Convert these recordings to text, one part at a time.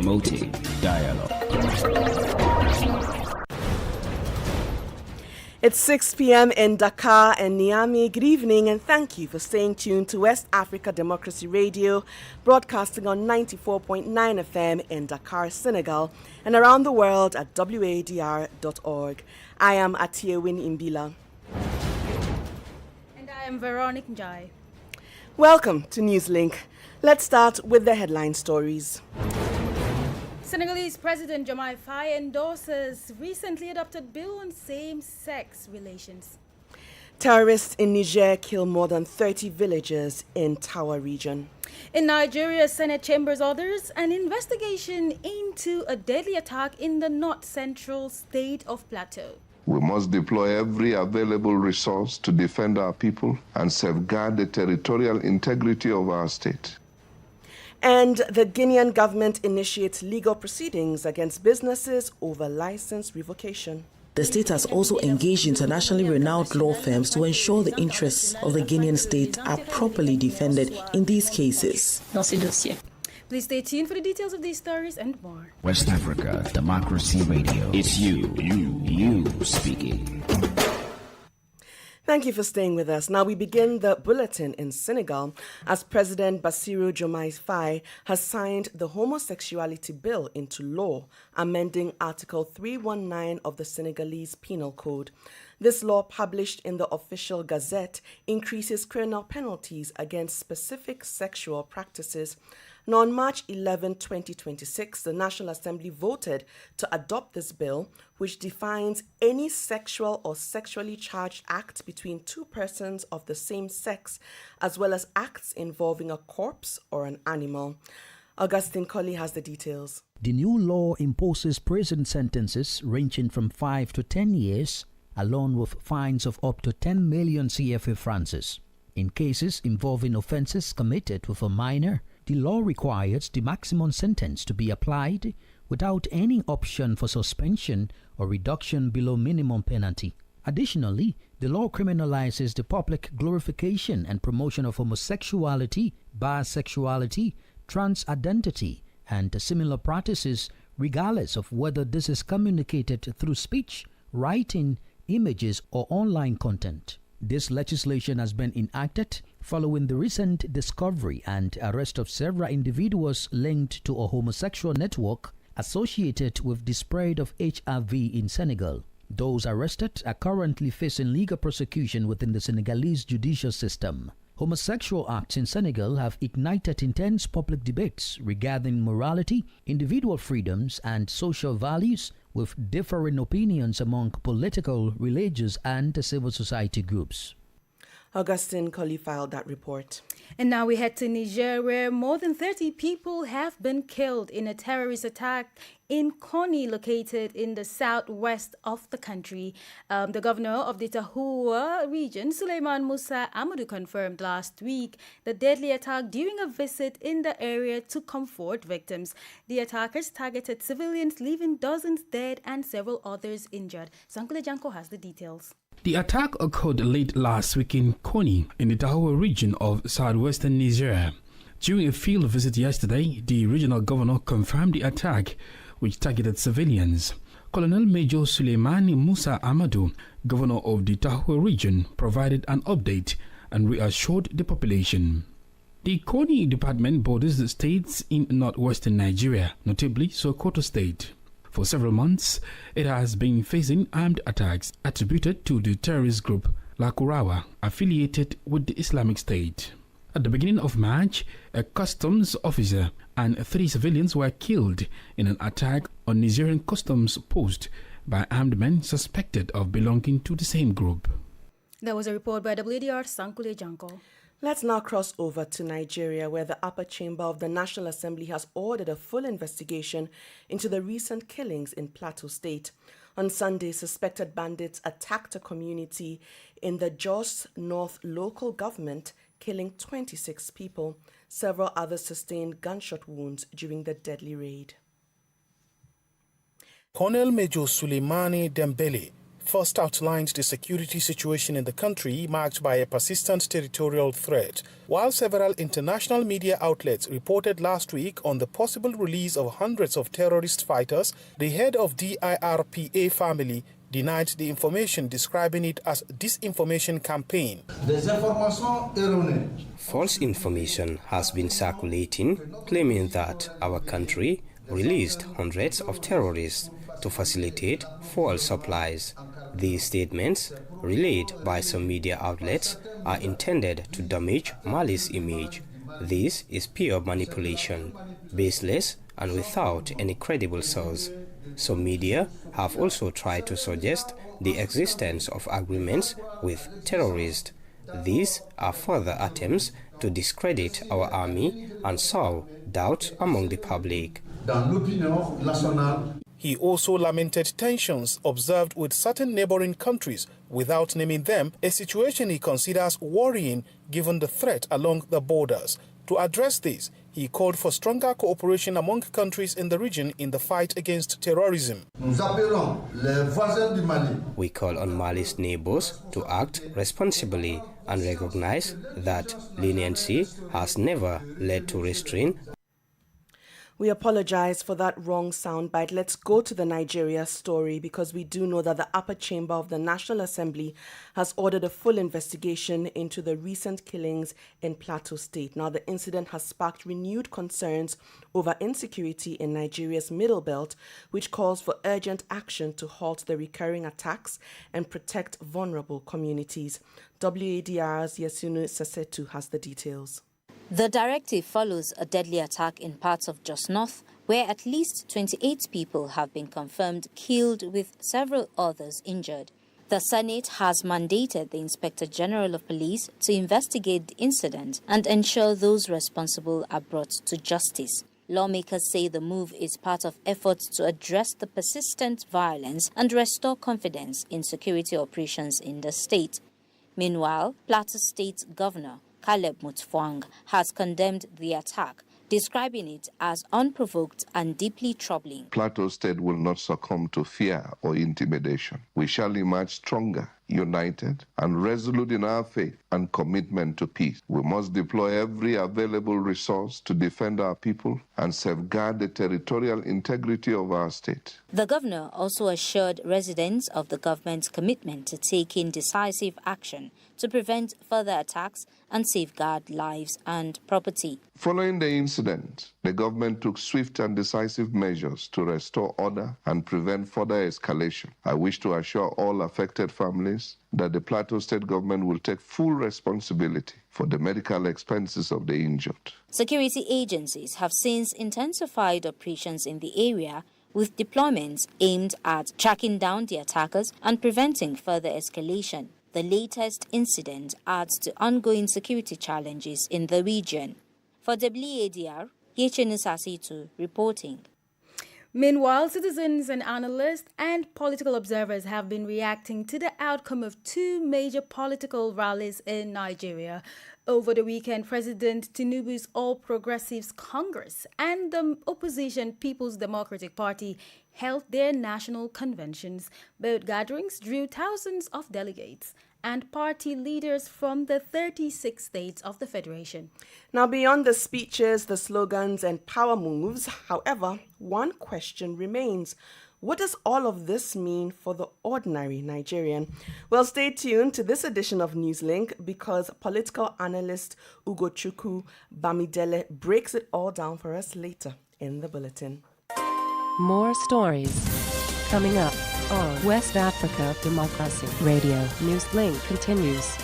promoting dialogue. It's 6 p.m. in Dakar and Niamey. Good evening and thank you for staying tuned to West Africa Democracy Radio, broadcasting on 94.9 FM in Dakar, Senegal, and around the world at wadr.org. I am Atiewin Imbila. And I am Veronique Njai. Welcome to Newslink. Let's start with the headline stories. Senegalese President Diomaye Faye endorses recently adopted bill on same-sex relations. Terrorists in Niger kill more than 30 villagers in Tawa region. In Nigeria, Senate chambers orders an investigation into a deadly attack in the north-central state of Plateau. We must deploy every available resource to defend our people and safeguard the territorial integrity of our state. And the Guinean government initiates legal proceedings against businesses over license revocation. The state has also engaged internationally renowned law firms to ensure the interests of the Guinean state are properly defended in these cases. Please stay tuned for the details of these stories and more. West Africa Democracy Radio. It's you speaking. Thank you for staying with us. Now we begin the bulletin in Senegal as President Bassirou Diomaye Faye has signed the homosexuality bill into law, amending Article 319 of the Senegalese Penal Code. This law, published in the official gazette, increases criminal penalties against specific sexual practices. Now, on March 11, 2026, the National Assembly voted to adopt this bill, which defines any sexual or sexually charged act between two persons of the same sex, as well as acts involving a corpse or an animal. Augustine Colley has the details. The new law imposes prison sentences ranging from 5 to 10 years, along with fines of up to 10 million CFA francs. In cases involving offences committed with a minor, the law requires the maximum sentence to be applied without any option for suspension or reduction below minimum penalty. Additionally, the law criminalizes the public glorification and promotion of homosexuality, bisexuality, trans identity, and similar practices, regardless of whether this is communicated through speech, writing, images, or online content. This legislation has been enacted following the recent discovery and arrest of several individuals linked to a homosexual network associated with the spread of HIV in Senegal. Those arrested are currently facing legal prosecution within the Senegalese judicial system. Homosexual acts in Senegal have ignited intense public debates regarding morality, individual freedoms, and social values, with differing opinions among political, religious, and civil society groups. Augustine Colley filed that report. And now we head to Niger, where more than 30 people have been killed in a terrorist attack in Koni, located in the southwest of the country. The governor of the Tahua region, Suleiman Musa Amadou, confirmed last week the deadly attack during a visit in the area to comfort victims. The attackers targeted civilians, leaving dozens dead and several others injured. Sankule Janko has the details. The attack occurred late last week in Koni, in the Tahua region of southwestern Niger. During a field visit yesterday, the regional governor confirmed the attack, which targeted civilians. Colonel Major Suleimani Musa Amadou, governor of the Tahua region, provided an update and reassured the population. The Koni department borders the states in northwestern Nigeria, notably Sokoto State. For several months, it has been facing armed attacks attributed to the terrorist group Lakurawa, affiliated with the Islamic State. At the beginning of March, a customs officer and 3 civilians were killed in an attack on Nigerian customs post by armed men suspected of belonging to the same group. That was a report by WDR Sankule Janko. Let's now cross over to Nigeria, where the upper chamber of the National Assembly has ordered a full investigation into the recent killings in Plateau State. On Sunday, suspected bandits attacked a community in the Jos North local government, killing 26 people. Several others sustained gunshot wounds during the deadly raid. Colonel Major Suleimani Dembele, first outlined the security situation in the country marked by a persistent territorial threat, while several international media outlets reported last week on the possible release of hundreds of terrorist fighters. The head of DIRPA family denied the information, describing it as disinformation campaign. False information has been circulating, claiming that our country released hundreds of terrorists to facilitate fuel supplies. These statements, relayed by some media outlets, are intended to damage Mali's image. This is pure manipulation, baseless and without any credible source. Some media have also tried to suggest the existence of agreements with terrorists. These are further attempts to discredit our army and sow doubt among the public. He also lamented tensions observed with certain neighboring countries without naming them, a situation he considers worrying given the threat along the borders. To address this, he called for stronger cooperation among countries in the region in the fight against terrorism. We call on Mali's neighbors to act responsibly and recognize that leniency has never led to restraint. We apologize for that wrong soundbite. Let's go to the Nigeria story because we do know that the upper chamber of the National Assembly has ordered a full investigation into the recent killings in Plateau State. Now, the incident has sparked renewed concerns over insecurity in Nigeria's Middle Belt, which calls for urgent action to halt the recurring attacks and protect vulnerable communities. WADR's Yasunu Sasetu has the details. The directive follows a deadly attack in parts of Jos North, where at least 28 people have been confirmed killed with several others injured. The Senate has mandated the Inspector General of Police to investigate the incident and ensure those responsible are brought to justice. Lawmakers say the move is part of efforts to address the persistent violence and restore confidence in security operations in the state. Meanwhile, Plateau State Governor Caleb Mutfwang has condemned the attack, describing it as unprovoked and deeply troubling. Plateau State will not succumb to fear or intimidation. We shall emerge stronger, united, and resolute in our faith and commitment to peace. We must deploy every available resource to defend our people and safeguard the territorial integrity of our state. The governor also assured residents of the government's commitment to taking decisive action to prevent further attacks and safeguard lives and property. Following the incident, the government took swift and decisive measures to restore order and prevent further escalation. I wish to assure all affected families that the Plateau State government will take full responsibility for the medical expenses of the injured. Security agencies have since intensified operations in the area, with deployments aimed at tracking down the attackers and preventing further escalation. The latest incident adds to ongoing security challenges in the region. For WADR, Yechenu Sasitu reporting. Meanwhile, citizens and analysts and political observers have been reacting to the outcome of two major political rallies in Nigeria. Over the weekend, President Tinubu's All Progressives Congress and the opposition People's Democratic Party held their national conventions. Both gatherings drew thousands of delegates and party leaders from the 36 states of the Federation. Now, beyond the speeches, the slogans, and power moves, however, one question remains. What does all of this mean for the ordinary Nigerian? Well, stay tuned to this edition of Newslink because political analyst Ugochukwu Bamidele breaks it all down for us later in the bulletin. More stories coming up on West Africa Democracy Radio. Newslink continues.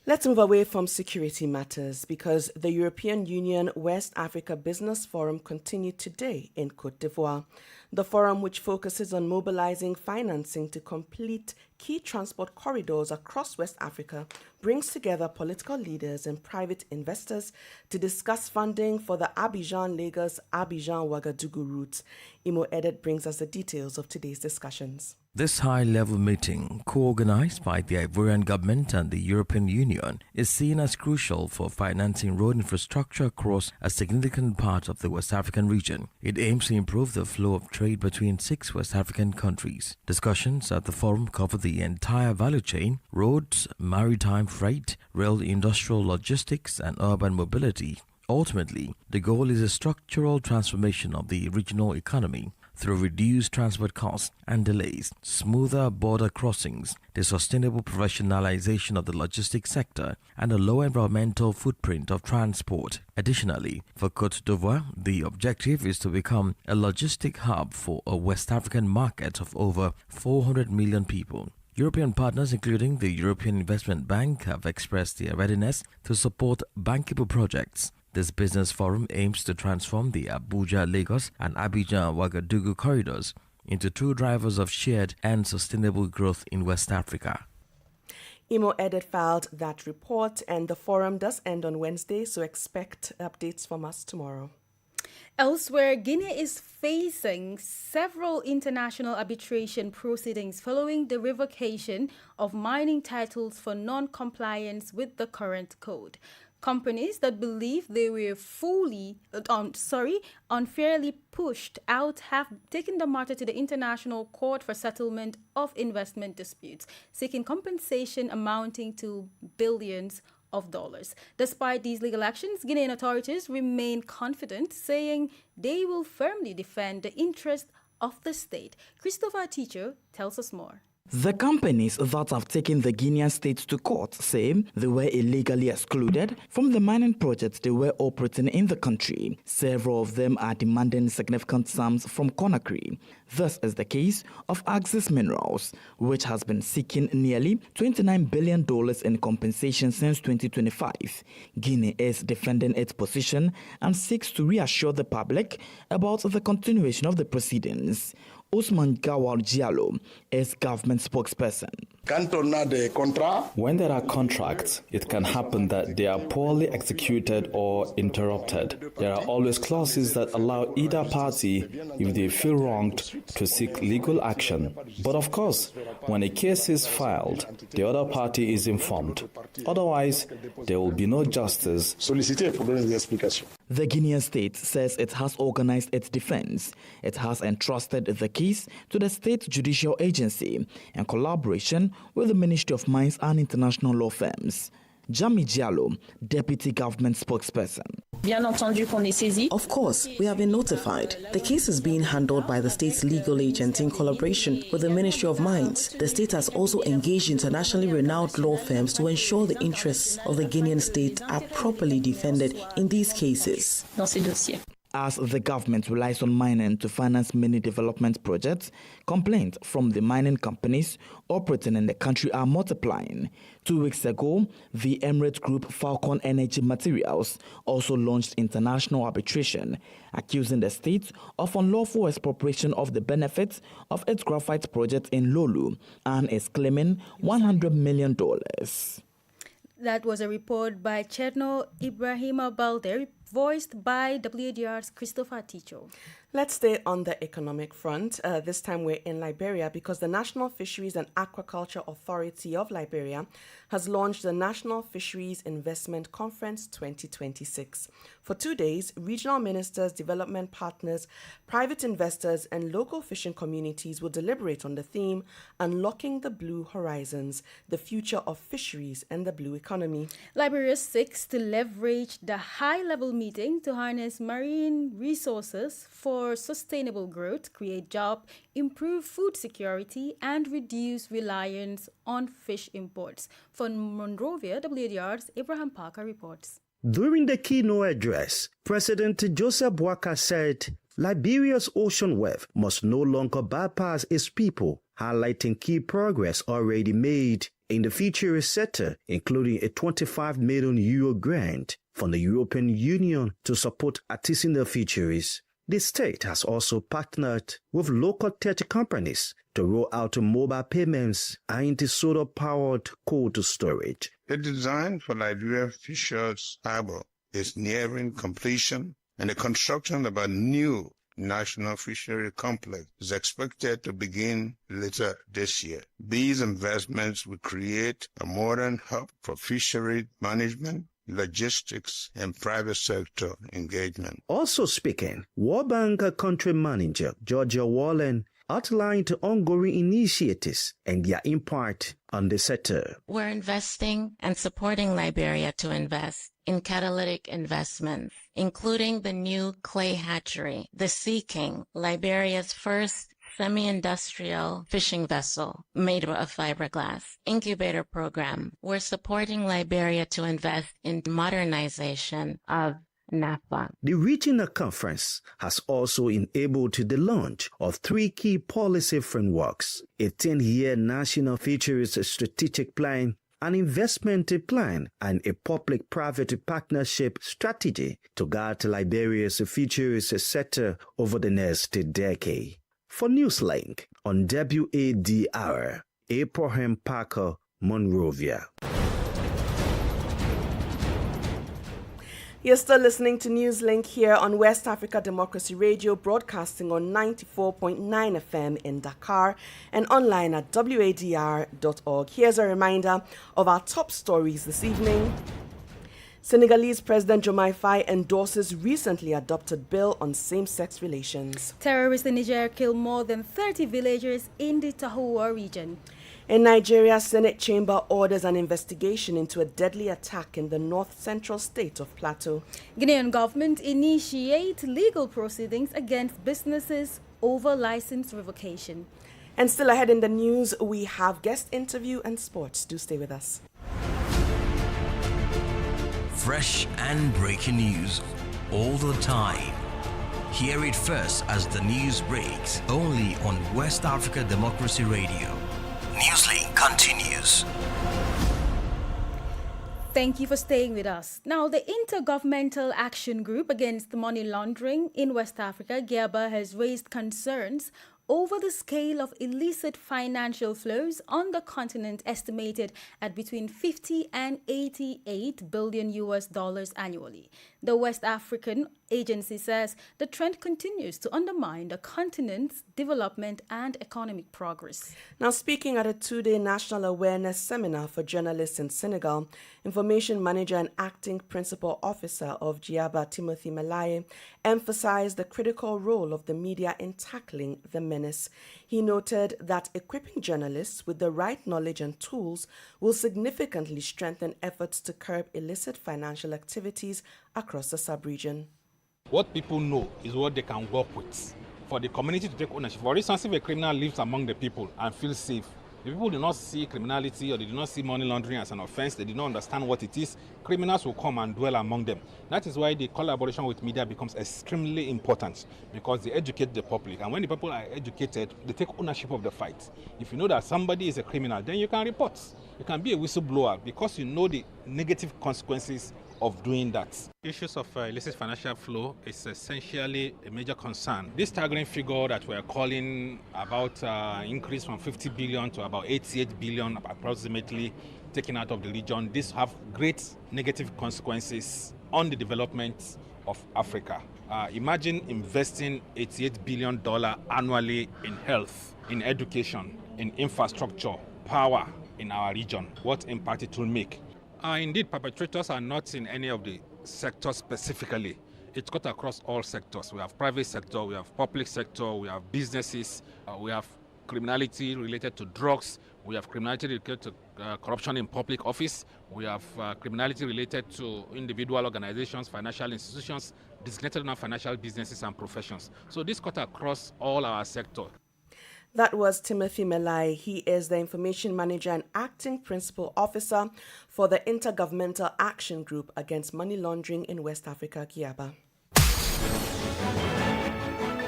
Let's move away from security matters because the European Union West Africa Business Forum continued today in Côte d'Ivoire. The forum, which focuses on mobilizing financing to complete key transport corridors across West Africa, brings together political leaders and private investors to discuss funding for the Abidjan-Lagos, Abidjan-Ouagadougou route. Imo Edet brings us the details of today's discussions. This high-level meeting, co-organized by the Ivorian government and the European Union, is seen as crucial for financing road infrastructure across a significant part of the West African region. It aims to improve the flow of trade between 6 West African countries. Discussions at the forum cover the entire value chain: roads, maritime freight, rail, industrial logistics, and urban mobility. Ultimately, the goal is a structural transformation of the regional economy through reduced transport costs and delays, smoother border crossings, the sustainable professionalization of the logistics sector, and a low environmental footprint of transport. Additionally, for Côte d'Ivoire, the objective is to become a logistic hub for a West African market of over 400 million people. European partners, including the European Investment Bank, have expressed their readiness to support bankable projects. This business forum aims to transform the Abuja-Lagos and Abidjan-Ouagadougou corridors into true drivers of shared and sustainable growth in West Africa. Imo Edit filed that report, and the forum does end on Wednesday, so expect updates from us tomorrow. Elsewhere, Guinea is facing several international arbitration proceedings following the revocation of mining titles for non-compliance with the current code. Companies that believe they were unfairly pushed out have taken the matter to the International Court for Settlement of Investment Disputes, seeking compensation amounting to billions of dollars. Despite these legal actions, Guinean authorities remain confident, saying they will firmly defend the interest of the state. Christopher Teacher tells us more. The companies that have taken the Guinean state to court say they were illegally excluded from the mining projects they were operating in the country. Several of them are demanding significant sums from Conakry. This is the case of Axis Minerals, which has been seeking nearly $29 billion in compensation since 2025. Guinea is defending its position and seeks to reassure the public about the continuation of the proceedings. Ousmane Gawal Diallo is government spokesperson. When there are contracts, it can happen that they are poorly executed or interrupted. There are always clauses that allow either party, if they feel wronged, to seek legal action. But of course, when a case is filed, the other party is informed. Otherwise, there will be no justice. The Guinean state says it has organized its defense. It has entrusted the case to the state judicial agency in collaboration with the Ministry of Mines and international law firms. Jami Diallo, Deputy Government Spokesperson. Of course, we have been notified. The case is being handled by the state's legal agent in collaboration with the Ministry of Mines. The state has also engaged internationally renowned law firms to ensure the interests of the Guinean state are properly defended in these cases. As the government relies on mining to finance many development projects, complaints from the mining companies operating in the country are multiplying. 2 weeks ago, the Emirate Group Falcon Energy Materials also launched international arbitration, accusing the state of unlawful expropriation of the benefits of its graphite project in Lolu, and is claiming $100 million. That was a report by Cherno Ibrahima Balder, voiced by WADR's Christopher Ticho. Let's stay on the economic front. This time we're in Liberia because the National Fisheries and Aquaculture Authority of Liberia has launched the National Fisheries Investment Conference 2026. For 2 days, regional ministers, development partners, private investors, and local fishing communities will deliberate on the theme, Unlocking the Blue Horizons, the Future of Fisheries and the Blue Economy. Liberia seeks to leverage the high-level meeting to harness marine resources for sustainable growth, create jobs, improve food security, and reduce reliance on fish imports. From Monrovia, WADR's Abraham Parker reports. During the keynote address, President Joseph Boakai said Liberia's ocean web must no longer bypass its people, highlighting key progress already made in the fisheries sector, including a €25 million grant from the European Union to support artisanal fisheries. The state has also partnered with local tech companies to roll out mobile payments and solar-powered cold storage. The design for Liberia Fisheries Harbor is nearing completion, and the construction of a new National Fishery Complex is expected to begin later this year. These investments will create a modern hub for fishery management, logistics, and private sector engagement. Also speaking, World Bank Country Manager Georgia Wallen outlined ongoing initiatives and their impact on the sector. We're investing and supporting Liberia to invest in catalytic investments, including the new clay hatchery, the Sea King, Liberia's first semi-industrial fishing vessel made of fiberglass, incubator program. We're supporting Liberia to invest in modernization of NAFA. The regional conference has also enabled the launch of 3 key policy frameworks: a 10-year national fisheries strategic plan, an investment plan, and a public-private partnership strategy to guide Liberia's fisheries sector over the next decade. For Newslink on WADR, Abraham Parker, Monrovia. You're still listening to Newslink here on West Africa Democracy Radio, broadcasting on 94.9 FM in Dakar and online at wadr.org. Here's a reminder of our top stories this evening. Senegalese President Diomaye Faye endorses recently adopted bill on same-sex relations. Terrorists in Niger killed more than 30 villagers in the Tahoua region. In Nigeria, Senate chamber orders an investigation into a deadly attack in the north-central state of Plateau. Guinean government initiate legal proceedings against businesses over license revocation. And still ahead in the news, we have guest interview and sports. Do stay with us. Fresh and breaking news all the time. Hear it first as the news breaks, only on West Africa Democracy Radio. Newslink continues. Thank you for staying with us. Now, the Intergovernmental Action Group Against Money Laundering in West Africa, GIABA, has raised concerns over the scale of illicit financial flows on the continent, estimated at between 50 and 88 billion US dollars annually. The West African agency says the trend continues to undermine the continent's development and economic progress. Now, speaking at a 2-day national awareness seminar for journalists in Senegal, Information Manager and Acting Principal Officer of GIABA, Timothy Melaye, emphasized the critical role of the media in tackling the menace. He noted that equipping journalists with the right knowledge and tools will significantly strengthen efforts to curb illicit financial activities across the sub-region. What people know is what they can work with. For the community to take ownership. For instance, if a criminal lives among the people and feels safe, the people do not see criminality or they do not see money laundering as an offense, they do not understand what it is, criminals will come and dwell among them. That is why the collaboration with media becomes extremely important, because they educate the public. And when the people are educated, they take ownership of the fight. If you know that somebody is a criminal, then you can report. You can be a whistleblower because you know the negative consequences of doing that. Issues of illicit financial flow is essentially a major concern. This staggering figure that we're calling about increase from 50 billion to about 88 billion approximately taken out of the region, these have great negative consequences on the development of Africa. Imagine investing $88 billion annually in health, in education, in infrastructure, power in our region. What impact it will make. Indeed, perpetrators are not in any of the sectors specifically. It's cut across all sectors. We have private sector, we have public sector, we have businesses, we have criminality related to drugs, we have criminality related to corruption in public office, we have criminality related to individual organizations, financial institutions, designated non-financial businesses and professions. So this cut across all our sectors. That was Timothy Melaye. He is the Information Manager and Acting Principal Officer for the Intergovernmental Action Group Against Money Laundering in West Africa, GIABA.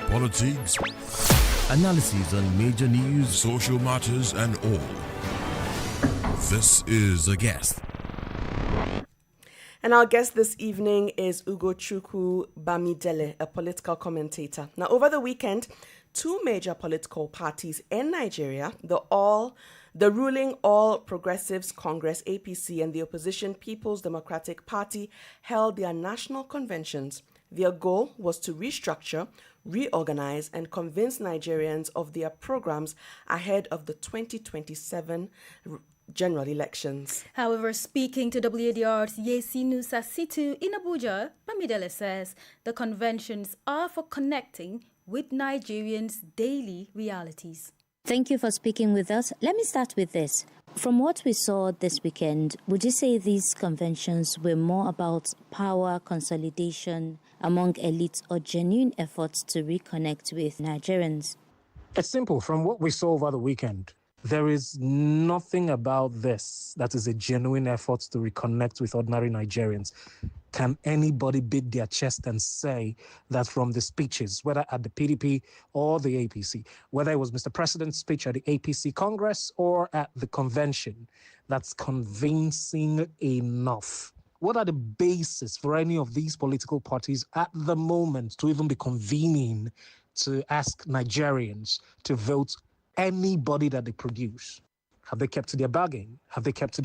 Politics, analysis on major news, social matters, and all. This is A Guest. And our guest this evening is Ugochukwu Bamidele, a political commentator. Now, over the weekend, two major political parties in Nigeria, the ruling All Progressives Congress, APC, and the opposition People's Democratic Party, held their national conventions. Their goal was to restructure, reorganize, and convince Nigerians of their programs ahead of the 2027 general elections. However, speaking to WADR's Yesinu Sasitu in Abuja, Bamidele says the conventions are for connecting with Nigerians' daily realities. Thank you for speaking with us. Let me start with this. From what we saw this weekend, would you say these conventions were more about power consolidation among elites or genuine efforts to reconnect with Nigerians? It's simple. From what we saw over the weekend, there is nothing about this that is a genuine effort to reconnect with ordinary Nigerians. Can anybody beat their chest and say that from the speeches, whether at the PDP or the APC, whether it was Mr. President's speech at the APC Congress or at the convention, that's convincing enough? What are the basis for any of these political parties at the moment to even be convening to ask Nigerians to vote anybody that they produce? Have they kept to their bargain? Have they kept to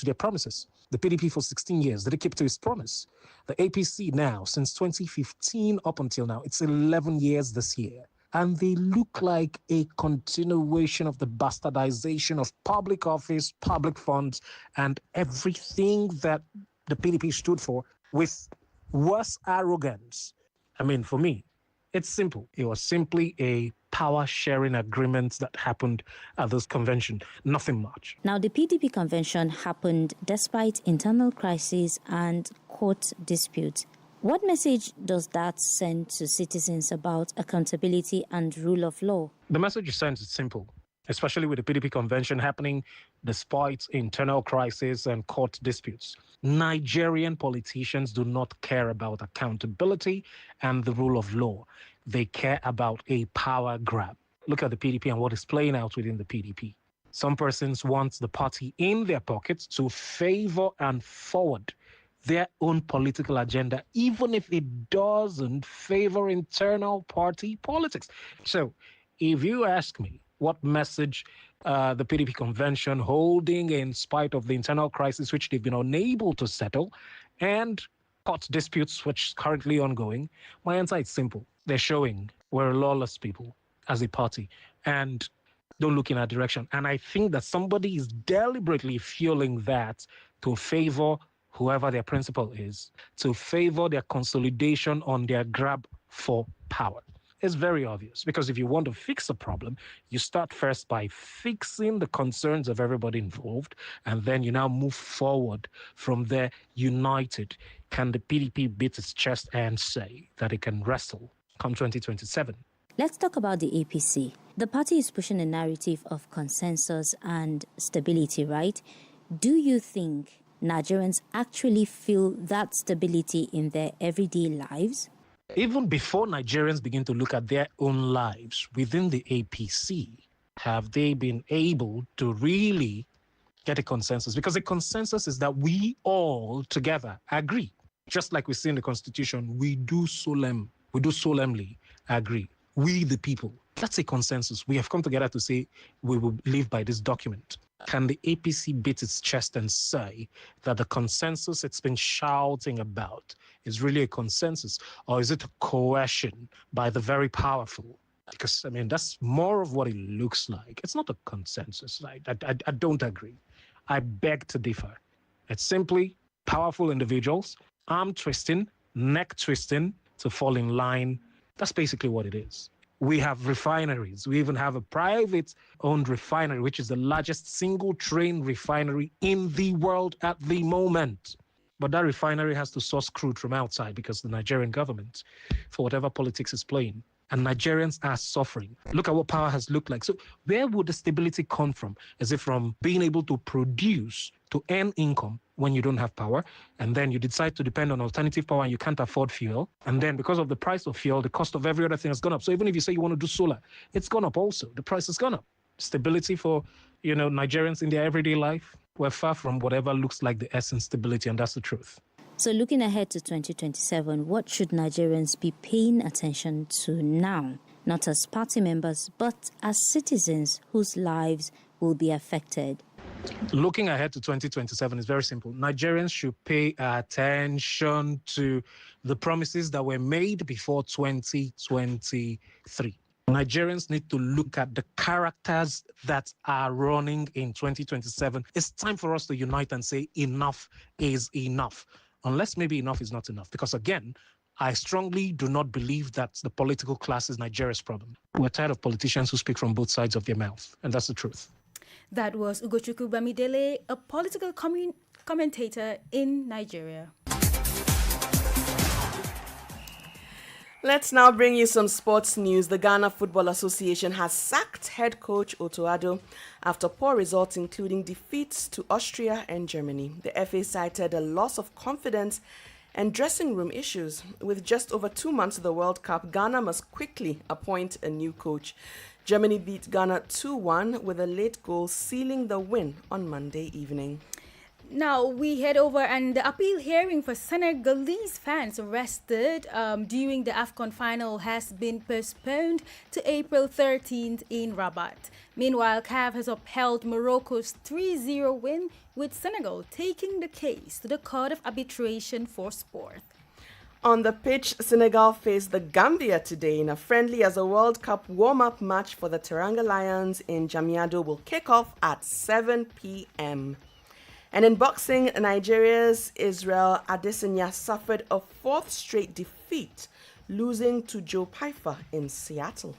their promises? The PDP for 16 years, did it keep to its promise? The APC now, since 2015 up until now, it's 11 years this year. And they look like a continuation of the bastardization of public office, public funds, and everything that the PDP stood for, with worse arrogance. I mean, for me, it's simple. It was simply a power-sharing agreement that happened at this convention. Nothing much. Now, the PDP convention happened despite internal crises and court disputes. What message does that send to citizens about accountability and rule of law? The message it sends is simple, especially with the PDP convention happening despite internal crises and court disputes. Nigerian politicians do not care about accountability and the rule of law. They care about a power grab. Look at the PDP and what is playing out within the PDP. Some persons want the party in their pockets to favor and forward their own political agenda, even if it doesn't favor internal party politics. So if you ask me what message the PDP convention holding in spite of the internal crisis which they've been unable to settle and court disputes which is currently ongoing, my answer is simple. They're showing we're a lawless people as a party and don't look in our direction. And I think that somebody is deliberately fueling that to favor whoever their principal is, to favor their consolidation on their grab for power. It's very obvious, because if you want to fix a problem, you start first by fixing the concerns of everybody involved, and then you now move forward from there united. Can the PDP beat its chest and say that it can wrestle come 2027? Let's talk about the APC. The party is pushing a narrative of consensus and stability, right? Do you think Nigerians actually feel that stability in their everyday lives? Even before Nigerians begin to look at their own lives within the APC, have they been able to really get a consensus? Because the consensus is that we all together agree. Just like we see in the Constitution, we do solemnly agree. We, the people. That's a consensus. We have come together to say we will live by this document. Can the APC beat its chest and say that the consensus it's been shouting about is really a consensus, or is it a coercion by the very powerful? Because, I mean, that's more of what it looks like. It's not a consensus. I don't agree. I beg to differ. It's simply powerful individuals, arm twisting, neck twisting to fall in line. That's basically what it is. We have refineries. We even have a private-owned refinery, which is the largest single-train refinery in the world at the moment. But that refinery has to source crude from outside because the Nigerian government, for whatever politics is playing, and Nigerians are suffering. Look at what power has looked like. So where would the stability come from? Is it from being able to produce, to earn income when you don't have power, and then you decide to depend on alternative power and you can't afford fuel, and then because of the price of fuel, the cost of every other thing has gone up. So even if you say you want to do solar, it's gone up also. The price has gone up. Stability for, Nigerians in their everyday life, we're far from whatever looks like the essence stability, and that's the truth. So looking ahead to 2027, what should Nigerians be paying attention to now? Not as party members, but as citizens whose lives will be affected. Looking ahead to 2027 is very simple. Nigerians should pay attention to the promises that were made before 2023. Nigerians need to look at the characters that are running in 2027. It's time for us to unite and say enough is enough. Unless maybe enough is not enough. Because again, I strongly do not believe that the political class is Nigeria's problem. We're tired of politicians who speak from both sides of their mouth. And that's the truth. That was Ugochukwu Bamidele, a political commentator in Nigeria. Let's now bring you some sports news. The Ghana Football Association has sacked head coach Otto Addo after poor results, including defeats to Austria and Germany. The FA cited a loss of confidence and dressing room issues. With just over 2 months of the World Cup, Ghana must quickly appoint a new coach. Germany beat Ghana 2-1 with a late goal sealing the win on Monday evening. Now we head over, and the appeal hearing for Senegalese fans arrested during the AFCON final has been postponed to April 13th in Rabat. Meanwhile, CAF has upheld Morocco's 3-0 win, with Senegal taking the case to the Court of Arbitration for Sport. On the pitch, Senegal faced the Gambia today in a friendly as a World Cup warm-up match for the Teranga Lions in Jamiado will kick off at 7 p.m. And in boxing, Nigeria's Israel Adesanya suffered a 4th straight defeat, losing to Joe Pfeiffer in Seattle.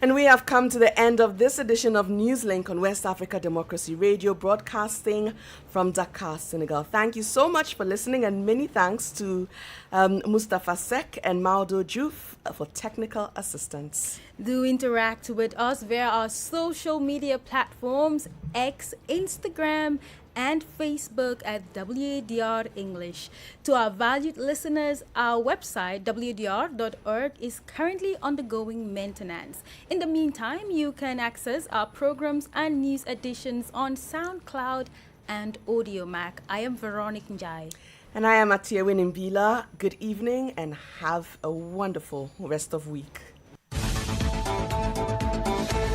And we have come to the end of this edition of Newslink on West Africa Democracy Radio, broadcasting from Dakar, Senegal. Thank you so much for listening, and many thanks to Mustafa Sek and Maudo Juf for technical assistance. Do interact with us via our social media platforms, X, Instagram, and Facebook at WADR English. To our valued listeners, our website, WADR.org, is currently undergoing maintenance. In the meantime, you can access our programs and news editions on SoundCloud and AudioMac. I am Veronica Njai. And I am Atia Winimbila. Good evening and have a wonderful rest of week.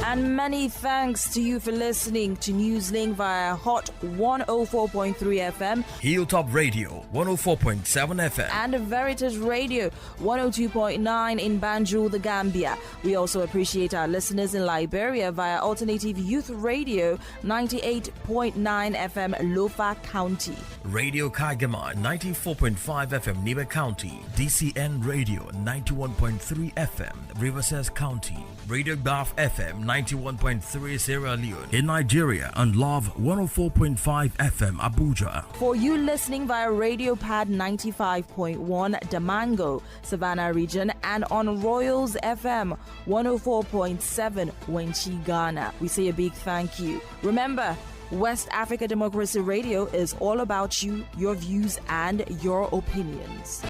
And many thanks to you for listening to Newslink via Hot 104.3 FM, Hilltop Radio 104.7 FM, and Veritas Radio 102.9 in Banjul, the Gambia. We also appreciate our listeners in Liberia via Alternative Youth Radio 98.9 FM, Lofa County, Radio Kagama 94.5 FM, Nibe County, DCN Radio 91.3 FM, Riverside County, Radio Baf FM 91.3 Sierra Leone in Nigeria, and Love 104.5 FM Abuja. For you listening via Radio Pad 95.1 Damango, Savannah region, and on Royals FM 104.7 Wenchi, Ghana, we say a big thank you. Remember, West Africa Democracy Radio is all about you, your views, and your opinions.